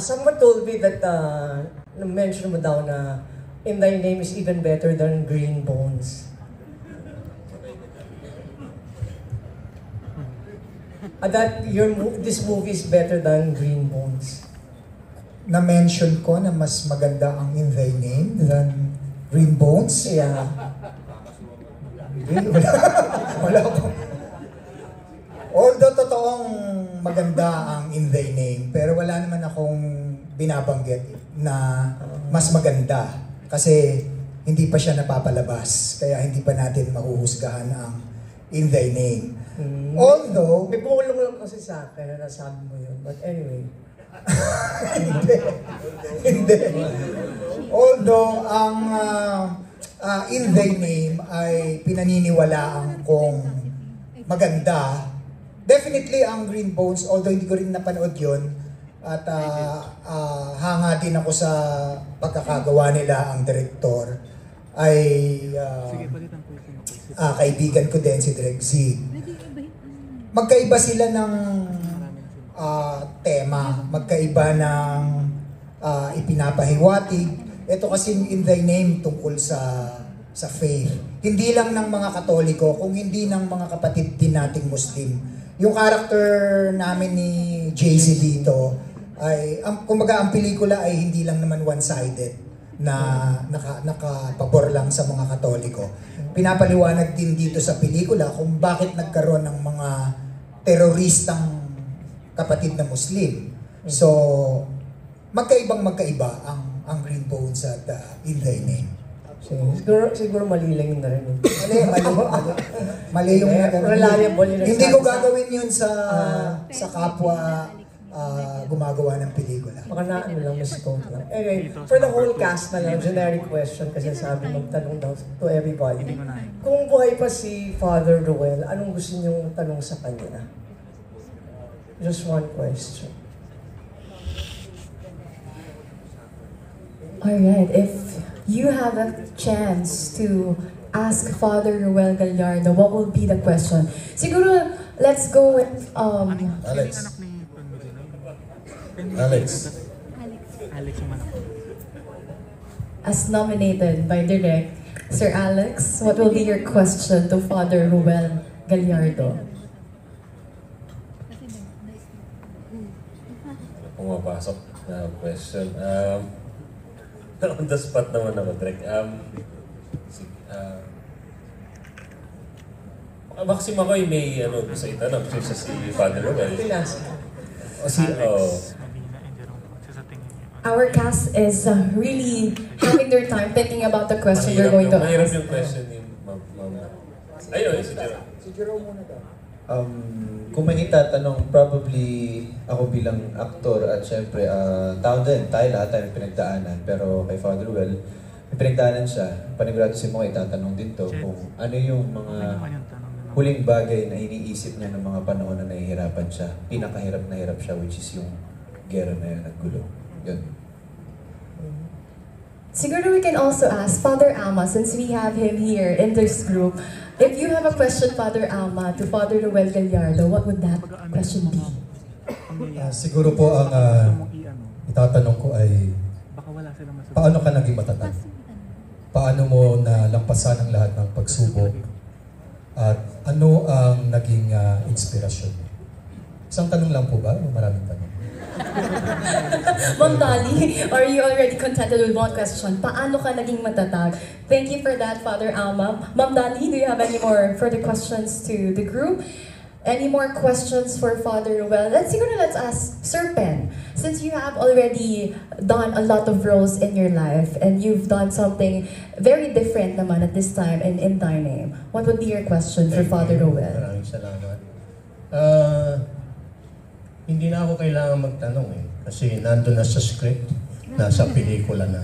Someone told me that, mention mo daw na In Thy Name is even better than Green Bones. That this movie is better than Green Bones. Na-mention ko na mas maganda ang In Thy Name than Green Bones? Yeah. Wala ko. Although totoong maganda ang In Thy Name, pero wala naman akong binabanggit na mas maganda kasi hindi pa siya napapalabas, kaya hindi pa natin mahuhusgahan ang In Thy Name. Although, may bulong lang kasi sa akin na nasabi mo yun, but anyway. Hindi. Although ang In Thy Name ay pinaniniwalaan kong maganda, definitely ang Green Bones, although hindi ko rin napanood yun, at hanga din ako sa pagkakagawa nila, ang direktor ay kaibigan ko din si Direk Z. Magkaiba sila ng tema, magkaiba ng ipinapahiwatig. Ito kasi In Thy Name tungkol sa faith. Hindi lang ng mga Katoliko, kung hindi ng mga kapatid din nating Muslim. Yung character namin ni JC dito ay, kumbaga ang pelikula ay hindi lang naman one-sided na nakapabor lang sa mga Katoliko. Pinapaliwanag din dito sa pelikula kung bakit nagkaroon ng mga teroristang kapatid na Muslim. So, magkaiba ang Green Bones at In Thy Name. Siguro mali lang yun na rin. Mali yung reliable yun. Hindi ko gagawin yun sa kapwa gumagawa ng pelikula. Baka na lang, misquote lang. Anyway, for the whole cast na lang, generic question kasi sabi magtanong daw to everybody. Kung buhay pa si Father Ruel, anong gusto niyong tanong sa kanya? Just one question. Alright, if you have a chance to ask Father Ruel Gallardo, what will be the question? Siguro, let's go with Alex. As nominated by Direk, Sir Alex, what will be your question to Father Ruel Gallardo? Pumapasok na question. On the spot naman ako, Direk. Maxim ako yung may gusto itanong siya si Father Ruel. Our cast is really having their time thinking about the question we're going to ask. Mahirap yung question ni Ma'am. Ayun, si Jerome. Si Jerome muna daw. Kung may itatanong, probably ako bilang aktor at syempre, tao din, tayo lahat tayo may pinagdaanan. Pero kay Father Ruel, may pinagdaanan siya. Panigurado si mga itatanong din to kung ano yung mga huling bagay na iniisip niya ng mga panahon na nahihirapan siya. Pinakahirap na hirap siya, which is yung gera na yan, naggulo. Yun. Siguro we can also ask Father Alma, since we have him here in this group. If you have a question, Father Alma, to Father Ruel Gallardo, what would that question be? Siguro po ang itatanong ko ay, paano ka naging matatag? Paano mo nalampasan ang lahat ng pagsubok? At ano ang naging inspirasyon? Isang tanong lang po ba? Maraming tanong. Ma'am Dali, are you already contented with one question? Paano ka naging matatag? Thank you for that, Father Alma. Ma'am Dali, do you have any more further questions to the group? Any more questions for Father Ruel? Let's ask Sir Pen. Since you have already done a lot of roles in your life and you've done something very different naman at this time and in Thy Name, what would be your question for Father Ruel? Maraming salamat. Hindi na ako kailangan magtanong kasi nandun na sa script, nasa pelikula na.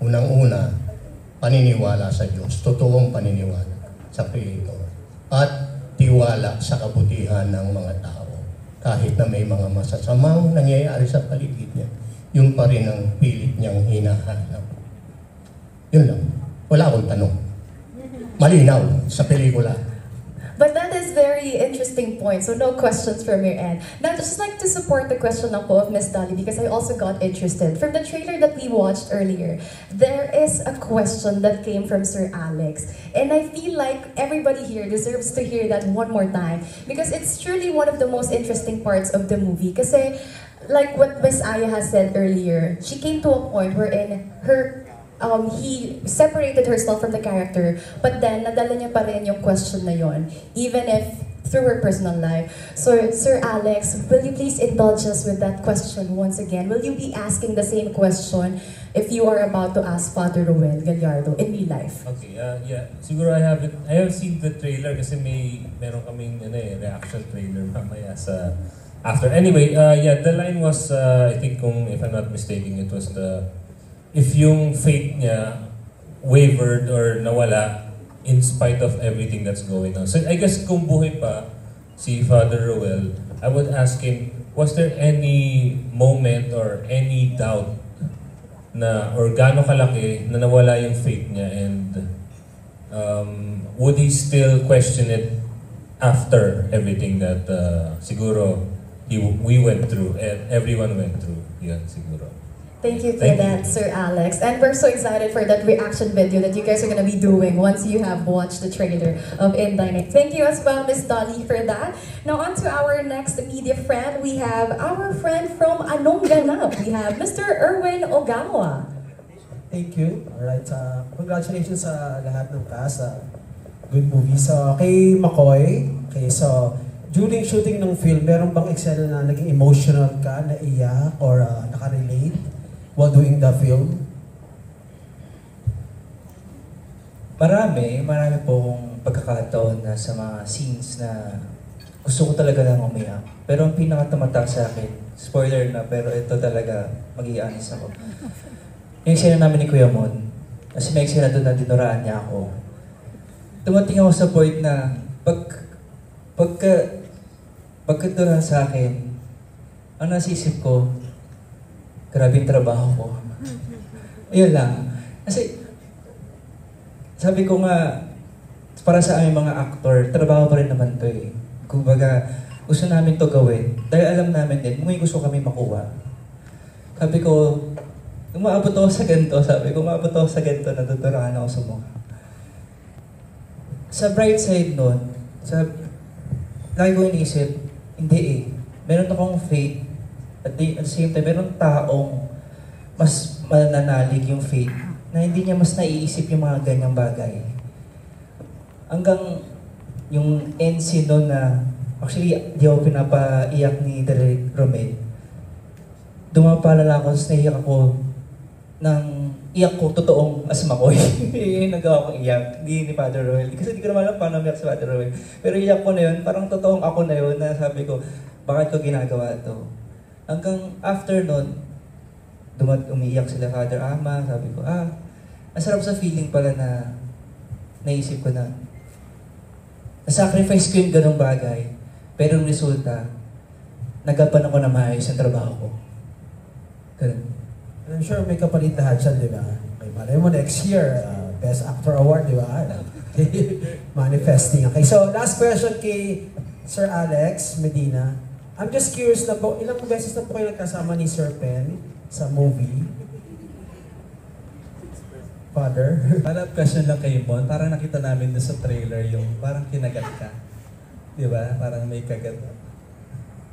Unang-una, paniniwala sa Diyos, totoong paniniwala sa Creator. At tiwala sa kabutihan ng mga tao. Kahit na may mga masasamang nangyayari sa paligid niya, yun pa rin ang pilit niyang hinahanap. Yun lang. Wala akong tanong. Malinaw sa pelikula. But that is very interesting point. So no questions from your end. Now, just like to support the question lang po of Miss Dolly because I also got interested. From the trailer that we watched earlier, there is a question that came from Sir Alex. And I feel like everybody here deserves to hear that one more time because it's truly one of the most interesting parts of the movie. Kasi, like what Miss Aya has said earlier, she came to a point wherein he separated herself from the character, but then nadala niya pa rin yung question na yon, even if through her personal life. So, Sir Alex, will you please indulge us with that question once again? Will you be asking the same question if you are about to ask Father Ruel Gallardo in real life? Okay, yeah. Siguro I have seen the trailer kasi meron kaming reaction trailer mamaya sa after. Anyway, yeah, the line was, I think if I'm not mistaken, it was if yung faith niya wavered or nawala in spite of everything that's going on. So I guess kung buhay pa si Father Ruel, I would ask him, was there any moment or any doubt na, or gaano kalaki na nawala yung faith niya, and would he still question it after everything that siguro we went through and everyone went through? Yan siguro. Thank you for that, Sir Alex. And we're so excited for that reaction video that you guys are going to be doing once you have watched the trailer of Indine. Thank you as well, Miss Dolly, for that. Now on to our next media friend. We have our friend from Anong Ganap. We have Mr. Erwin Ogawa. Thank you. Alright, congratulations sa lahat ng cast. Good movie. So, kay McCoy, so, during shooting ng film, meron bang eksena na naging emotional ka, naiyak, or nakarelate while doing the film? Marami pong pagkakataon na sa mga scenes na gusto ko talaga lang umiyak. Pero ang pinakatumatak sa akin, spoiler na, pero ito talaga, mag-i-honest ako. Yung eksena namin ni Kuya Mon, kasi may eksena doon na dinuraan niya ako. Tumating ako sa point na, pagkadura sa akin, ang nasa isip ko, grabe yung trabaho ko. Ayun lang. Kasi, sabi ko nga, para sa aming mga aktor, trabaho pa rin naman to eh. Kumbaga, gusto namin to gawin. Dahil alam namin din, may gusto kami makuha. Sabi ko, umaabot ako sa ganito. Natuturahan ako sa mukha. Sa bright side nun, lagi ko iniisip, hindi eh. Meron akong faith. At the same time, meron taong mas mananalig yung faith na hindi niya mas naiisip yung mga ganyang bagay. Hanggang yung end scene doon na, actually, di ako pinapaiyak ni Derek Romel. Dumapalala ako, tapos naiyak ako ng iyak ko, totoong asma ko. Nagawa kong iyak, hindi ni Father Ruel. Kasi hindi ko naman alam paano umiyak si Father Ruel. Pero iyak ko na yun, parang totoong ako na yun, na sabi ko, bakit ko ginagawa to? Hanggang after nun, umiiyak sila Father Ama, sabi ko, ang sarap sa feeling pala na naisip ko na, nasacrifice ko yung ganong bagay, pero yung resulta, nagapan ako na maayos ang trabaho ko. Ganun. I'm sure may kapalit lahat siya, di ba? Okay, malay mo next year, Best Actor Award, di ba? Manifesting. Okay, so last question kay Sir Alex Medina. I'm just curious na po, ilang beses na po kayo nagkasama ni Sir Pen sa movie? Father? Para question lang kay Mon, parang nakita namin doon sa trailer yung parang kinagat ka. Di ba? Parang may kagat.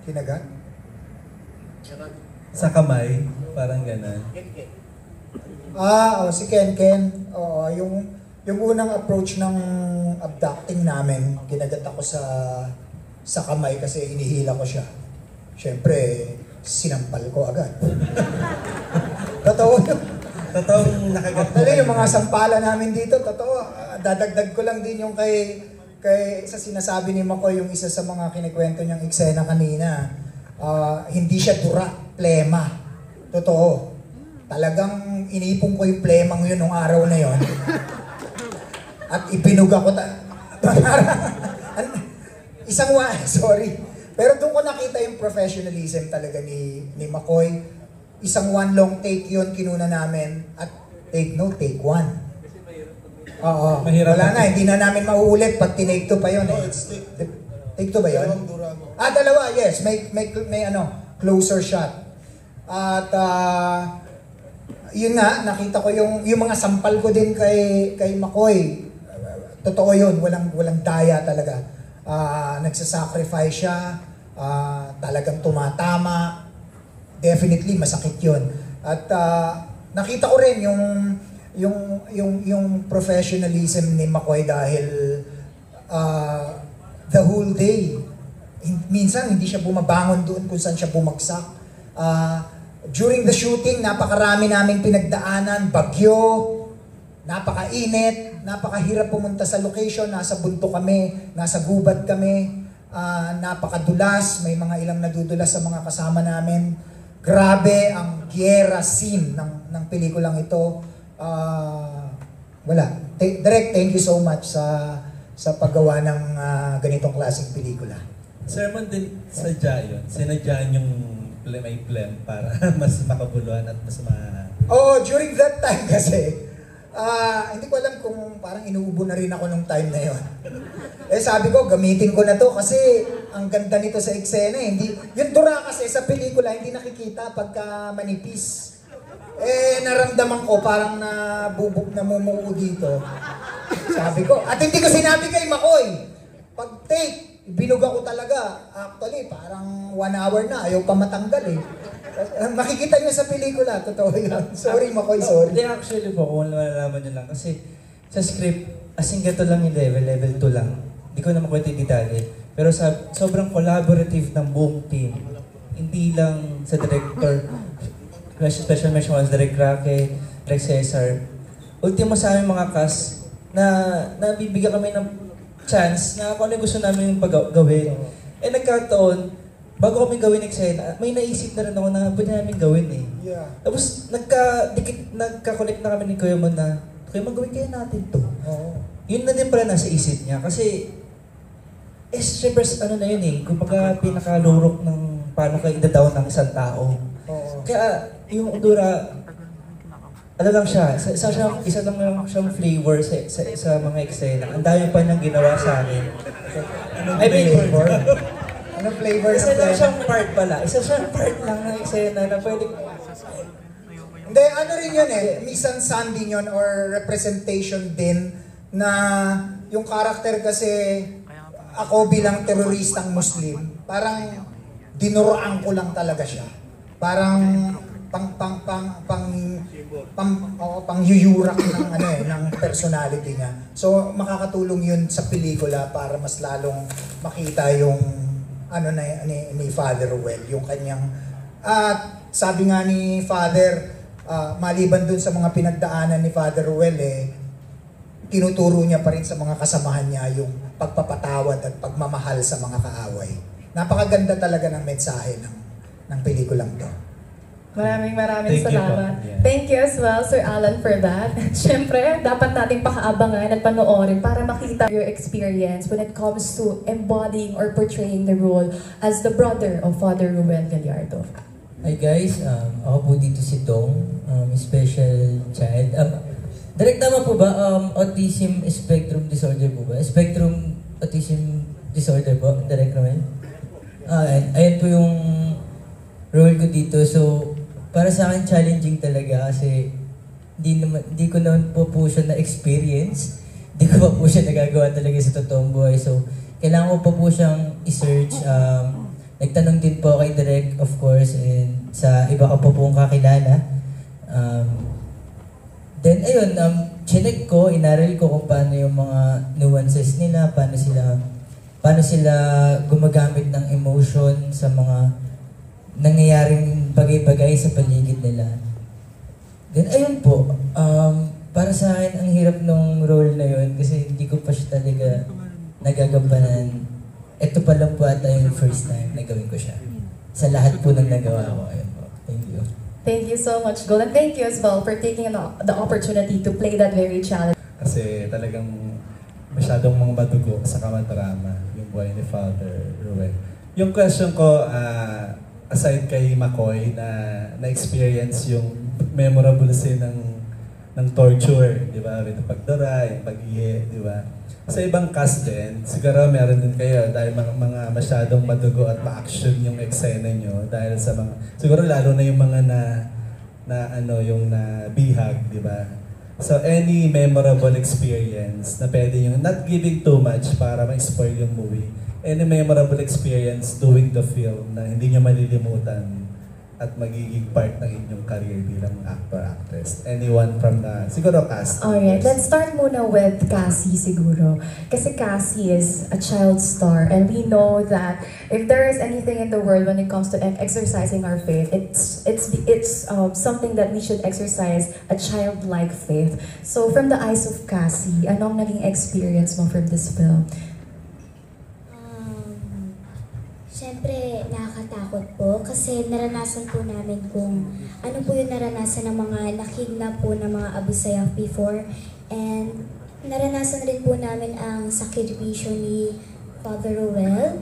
Kinagat? Sa kamay, parang gano'n. Si Ken. Oo, yung unang approach ng abducting namin, kinagat ako sa kamay kasi hinihila ko siya. Siyempre, sinampal ko agad. Totoo. Totoong nakagat mo. Yung mga sampala namin dito, totoo. Dadagdag ko lang din yung kay sa sinasabi ni Makoy, yung isa sa mga kinikwento niyang eksena kanina. Hindi siya dura, plema. Totoo. Talagang inipong ko yung plemang yun nung araw na yun. At ipinuga ko sorry. Pero doon ko nakita yung professionalism talaga ni Makoy. Isang one long take yun, kinuna namin. At take one. Oo. Mahirap Wala na, hindi na namin mauulit pag tinake 2 pa yun eh. Take 2 ba yun? Dalawa, yes. May closer shot. At yun nga, nakita ko yung mga sampal ko din kay McCoy. Totoo yun, walang daya talaga. Nagsasacrifice siya, talagang tumatama. Definitely, masakit yun. At nakita ko rin yung professionalism ni McCoy dahil the whole day, minsan hindi siya bumabangon doon kung saan siya bumagsak. During the shooting, napakarami naming pinagdaanan, bagyo, napakainit, napakahirap pumunta sa location, nasa bunto kami, nasa gubat kami, napakadulas, may mga ilang nadudulas sa mga kasama namin. Grabe ang giyera scene ng pelikulang ito. Wala. Direk, thank you so much sa paggawa ng ganitong klaseng pelikula. Sermon din sadya yun. Sinadya yung may plan para mas makabuluhan at mas During that time kasi, hindi ko alam kung parang inuubo na rin ako nung time na yon. Sabi ko, gamitin ko na to kasi ang ganda nito sa eksena. Yung dura kasi sa pelikula, hindi nakikita pagka manipis. Naramdaman ko parang namumuo dito. Sabi ko, at hindi ko sinabi kay McCoy. Pag take, binuga ko talaga. Actually, parang 1 hour na, ayaw pa matanggal eh. Makikita niyo sa pelikula, totoo yun. Sorry McCoy, sorry. Hindi, actually po, kung malalaman niyo lang. Kasi sa script, asing gato lang yung level 2 lang. Hindi ko na makwento yung detalye. Pero sobrang collaborative ng buong team. Hindi lang sa director, special mention was Direk Roque, Direk Cesar. Ultimo sa aming mga cast na nabibigyan kami ng chance na kung ano gusto namin yung gawin. Nagkataon, bago kami gawin eksena, may naisip na rin ako na pwede namin gawin eh. Yeah. Tapos nagka-connect na kami ni Kuya Mon na, Kuya Mon, gawin kaya natin to. Yun na din pala nasa isip niya kasi siyempre na yun eh, kumbaga pinakalurok ng paano ka idadaw ng isang tao. Kaya yung Udura, ano lang siya, isa lang siyang flavor sa mga eksena. Ang dami pa niyang ginawa sa akin. Anong flavor? Anong flavor ng Isa lang siyang part pala. Isa siyang part lang ng eksena na pwede... Hindi, ano rin yun eh. Mise-en-scène din yun or representation din na yung karakter kasi ako bilang teroristang Muslim, parang dinuraan ko lang talaga siya. Parang pangyuyurak ng personality niya. So makakatulong yun sa pelikula para mas lalong makita yung ni Father Ruel, yung kanyang sabi nga ni Father, maliban dun sa mga pinagdaanan ni Father Ruel tinuturo niya pa rin sa mga kasamahan niya yung pagpapatawad at pagmamahal sa mga kaaway. Napakaganda talaga ng mensahe ng pelikulang to. Maraming salamat. Thank you as well, Sir Alan, for that. Siyempre, dapat natin pakaabangan at panoorin para makita your experience when it comes to embodying or portraying the role as the brother of Father Ruel Gallardo. Hi guys, ako po dito si Dong, special child. Direct tama po ba? Autism spectrum disorder po ba? Spectrum autism disorder po, Direct naman. Ayan po yung role ko dito. So, para sa akin challenging talaga kasi hindi ko naman po siya na-experience. Hindi ko pa po siya nagagawa talaga sa totoong buhay. So, kailangan ko pa po siyang i-search. Nagtanong din po kay Direk, of course, and sa iba ka po pong kakilala. Then, ayun, chinek ko, inaral ko kung paano yung mga nuances nila, paano sila gumagamit ng emotion sa mga nangyayaring bagay-bagay sa paligid nila. Then, ayun po, para sa akin, ang hirap nung role na yun kasi hindi ko pa siya talaga nagagampanan. Ito pa lang po ata yung first time na gawin ko siya. Sa lahat po ng nagawa ko. Ayun po. Thank you. Thank you so much, Gold. And thank you as well for taking the opportunity to play that very challenge. Kasi talagang masyadong mga madugo sa kamadrama yung buhay ni Father Ruel. Yung question ko, aside kay McCoy na experience yung memorable scene ng ng torture, di ba? Yung pagdara, yung pag-ihi, di ba? Sa ibang cast din, siguro meron din kayo dahil mga masyadong madugo at ma-action yung eksena nyo dahil sa mga, siguro lalo na yung mga yung na bihag, di ba? So any memorable experience na pwede yung not giving too much para ma-spoil yung movie. Any memorable experience doing the film na hindi nyo malilimutan at magiging part ng inyong career bilang actor-actress? Anyone from the, siguro cast? Alright, let's start muna with Cassie siguro. Kasi Cassie is a child star and we know that if there is anything in the world when it comes to exercising our faith, it's something that we should exercise a childlike faith. So from the eyes of Cassie, anong naging experience mo from this film? Siyempre, nakakatakot po kasi naranasan po namin kung ano po yung naranasan ng mga nakidnap po ng mga Abu Sayyaf before. And naranasan rin po namin ang sakripisyo ni Father Ruel.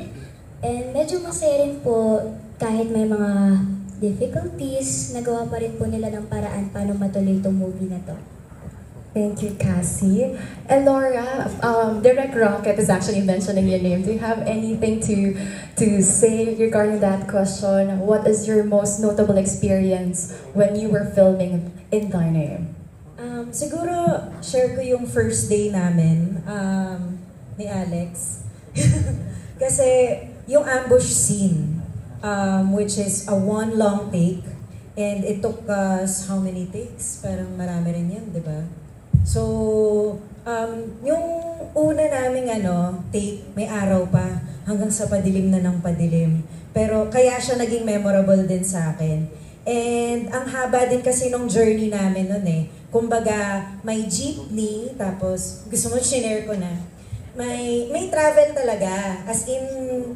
And medyo masaya rin po kahit may mga difficulties, nagawa pa rin po nila ng paraan paano matuloy itong movie na to. Thank you, Cassie. And Laura, Direct Rocket is actually mentioning your name. Do you have anything to say regarding that question? What is your most notable experience when you were filming in Thy Name? Siguro, share ko yung first day namin ni Alex. Kasi yung ambush scene, which is a one long take, and it took us how many takes? Parang marami rin yan, di ba? So, yung una naming take, may araw pa, hanggang sa padilim na ng padilim. Pero kaya siya naging memorable din sa akin. And ang haba din kasi nung journey namin nun eh. Kumbaga, may jeepney, tapos gusto mo share ko na. May travel talaga. As in,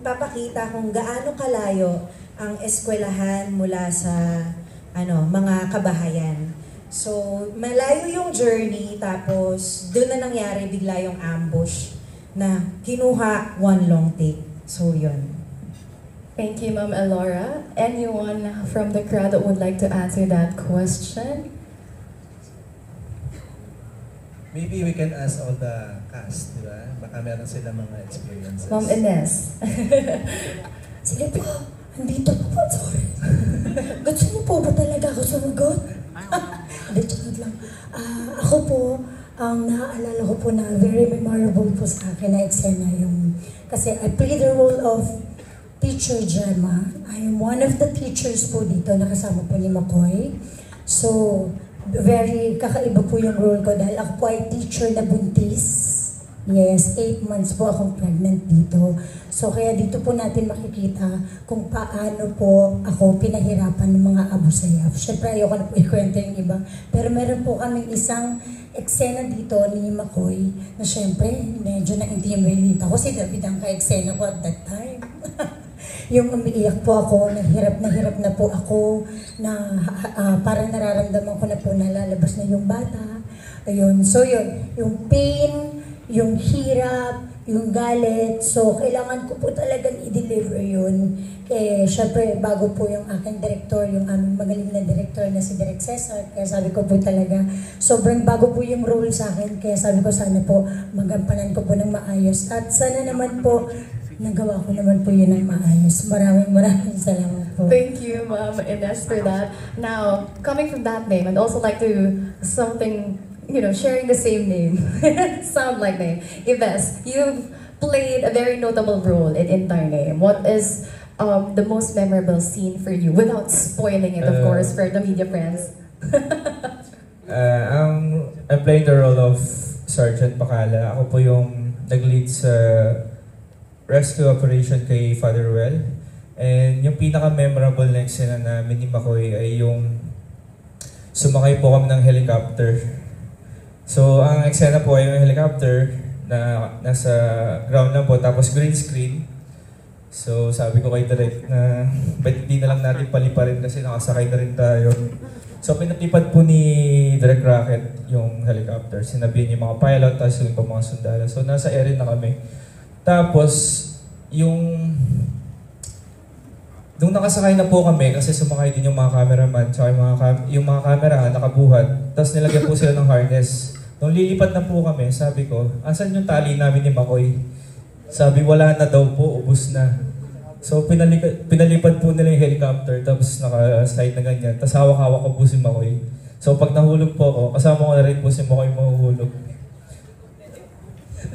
papakita kung gaano kalayo ang eskwelahan mula sa mga kabahayan. So, malayo yung journey, tapos doon na nangyari bigla yung ambush na kinuha one long take. So, yun. Thank you, Ma'am Elora. Anyone from the crowd that would like to answer that question? Maybe we can ask all the cast, di ba? Baka meron sila mga experiences. Ma'am Ines. Sige po, andito po. Sorry. Gusto niyo po ba talaga ako sumagot? Ako po, ang naaalala ko po na very memorable po sa akin na eksena yung, kasi I play the role of Teacher Gemma. I am one of the teachers po dito, nakasama po ni McCoy. So, very kakaiba po yung role ko dahil ako po ay teacher na buntis. Yes, 8 months po akong pregnant dito. So kaya dito po natin makikita kung paano po ako pinahirapan ng mga Abu Sayyaf. Siyempre ayoko na po ikwento yung iba. Pero meron po kaming isang eksena dito ni McCoy na siyempre medyo na-intimidate ako. Si David ang ka-eksena ko at that time. Yung umiiyak po ako, hirap na po ako, na parang nararamdaman ko na po nalalabas na yung bata. Ayun. So yun, yung pain, yung hirap, yung galit. So, kailangan ko po talagang i-deliver yun. Eh, syempre, bago po yung aking director, yung aming magaling na director na si Direk Cesar. Kaya sabi ko po talaga, sobrang bago po yung role sa akin. Kaya sabi ko sana po, magampanan ko po ng maayos. At sana naman po, nagawa ko naman po yun ng maayos. Maraming salamat po. Thank you, Ma'am Ines, for that. Now, coming from that name, I'd also like to sharing the same name, sound like name. Yves, you've played a very notable role in Thy Name. What is the most memorable scene for you, without spoiling it, of course, for the media friends? I played the role of Sergeant Bacala. Ako po yung nag-lead sa rescue operation kay Father Ruel. And yung pinaka-memorable na eksena namin ni McCoy ay yung sumakay po kami ng helicopter. So, ang eksena po ay yung helicopter na nasa ground lang po, tapos green screen. So, sabi ko kay Direk na ba't hindi na lang natin paliparin kasi nakasakay na rin tayo. So, pinatipad po ni Direk Rocket yung helicopter. Sinabihan yung mga pilot, tapos yung mga sundalo. So, nasa area na kami. Tapos, nung nakasakay na po kami, kasi sumakay din yung mga cameraman, tsaka yung mga camera nakabuhat, tapos nilagyan po sila ng harness. Nung lilipad na po kami, sabi ko, asan yung tali namin ni Makoy? Sabi, wala na daw po, ubus na. So pinalipad po nila yung helicopter, tapos naka-slide na ganyan, tapos hawak-hawak ko po si Makoy. So pag nahulog po ako, kasama ko na rin po si Makoy mahuhulog.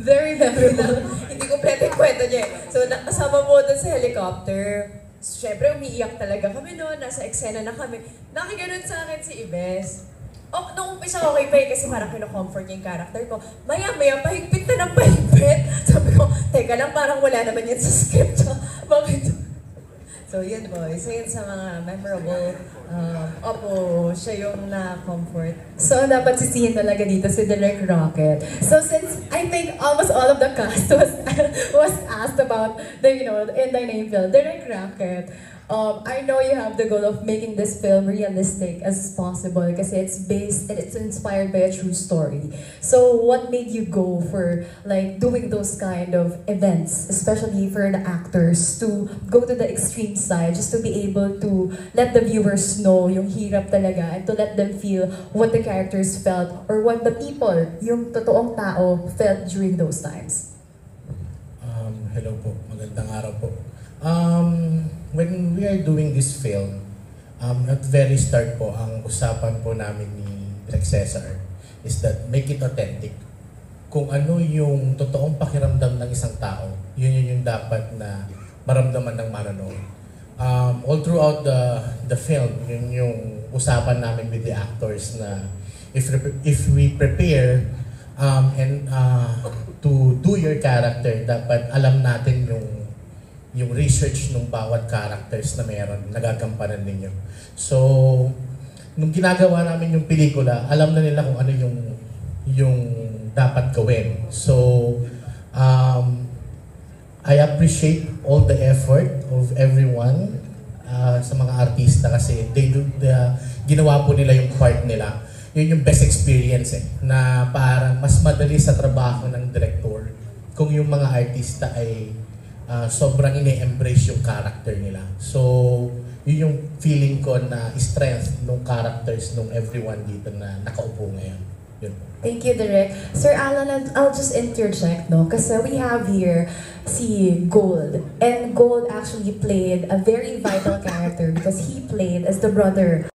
Very memorable. Hindi kompleto yung kwento niya eh. So, nakasama mo doon sa helicopter. Siyempre, umiiyak talaga kami noon. Nasa eksena na kami. Nakiganon sa akin si Ibes. Oh, nung umpisa okay pa eh, kasi parang kino-comfort niya yung character ko. Maya-maya, pahigpit na ng pahigpit. Sabi ko, teka lang, parang wala naman yan sa script. Bakit? So, yun boys. So, yun sa mga memorable. Opo, siya yung na-comfort. So, dapat sisihin talaga dito si Direk Rocket. So, since I think almost all of the cast was asked about the, in the name film, Direk Rocket, I know you have the goal of making this film realistic as possible kasi it's based and it's inspired by a true story. So, what made you go for like doing those kind of events, especially for the actors, to go to the extreme side, just to be able to let the viewers know yung hirap talaga and to let them feel what the characters felt or what the people, yung totoong tao, felt during those times? Hello po, magandang araw po. When we are doing this film, at very start po, ang usapan po namin ni Direk Cesar is that make it authentic. Kung ano yung totoong pakiramdam ng isang tao, yun yung dapat na maramdaman ng manonood. All throughout the film, yun yung usapan namin with the actors na if we prepare to do your character, dapat alam natin yung research ng bawat characters na meron, nagagampanan ninyo. So, nung ginagawa namin yung pelikula, alam na nila kung ano yung dapat gawin. So, I appreciate all the effort of everyone sa mga artista kasi ginawa po nila yung part nila. Yun yung best experience na parang mas madali sa trabaho ng director kung yung mga artista ay sobrang ini-embrace yung character nila. So, yun yung feeling ko na strength ng characters ng everyone dito na nakaupo ngayon. Yun. Thank you, Direk. Sir Alan, I'll just interject, no? Kasi we have here si Gold. And Gold actually played a very vital character because he played as the brother